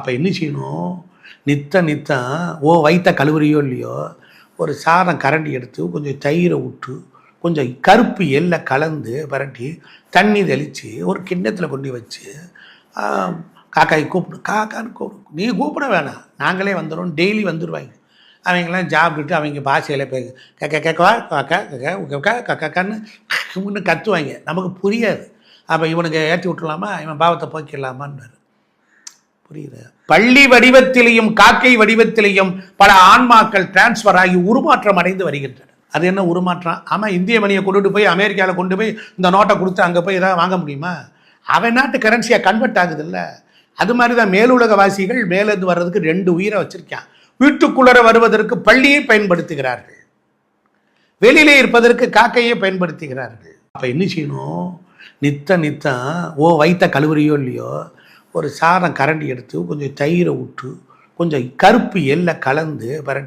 அப்போ என்ன செய்யணும், நித்தம் ஓ வயிற்ற கழுவுறியோ இல்லையோ, ஒரு சாதம் கரண்டி எடுத்து கொஞ்சம் தயிரை விட்டு கொஞ்சம் கருப்பு எள்ளை கலந்து பரட்டி தண்ணி தெளித்து ஒரு கிண்ணத்தில் கொண்டு வச்சு காக்காய் கூப்பிடு, காக்கான்னு கூப்பிடு. நீ கூப்பிட வேணாம், நாங்களே வந்துடும், டெய்லி வந்துடுவாங்க. அவங்களாம் சாப்பிட்டுட்டு அவங்க பாஷையில் போய் கேக்கவா கக்கான்னு கத்துவாங்க, நமக்கு புரியாது. அப்போ இவனுக்கு ஏற்றி விட்டுலாமா, இவன் பாவத்தை போக்கிடலாமான்னு புரியுது. பள்ளி வடிவத்திலையும் காக்கை வடிவத்திலையும் பல ஆன்மாக்கள் டிரான்ஸ்ஃபர் ஆகி உருமாற்றம் அடைந்து வருகின்றன. அது என்ன உருமாற்றம்? ஆமாம், இந்திய மணியை கொண்டுட்டு போய் அமெரிக்காவில் கொண்டு போய் இந்த நோட்டை கொடுத்து அங்கே போய் ஏதாவது வாங்க முடியுமா? அவன் நாட்டு கரன்சியாக கன்வெர்ட் ஆகுது இல்லை? அது மாதிரி தான் மேலுலகவாசிகள் மேலேருந்து வர்றதுக்கு 2 உயிரை வச்சிருக்கான். வீட்டுக்குள்ளர வருவதற்கு பள்ளியை பயன்படுத்துகிறார்கள், வெளியிலே இருப்பதற்கு காக்கையை பயன்படுத்துகிறார்கள். அப்போ என்ன செய்யணும், நித்தம் ஓ வயிற்ற கழுவுறியோ இல்லையோ, ஒரு சாதம் கரண்டி எடுத்து கொஞ்சம் தயிரை விட்டு கொஞ்சம் கருப்பு எள்ளை கலந்து பரட்டி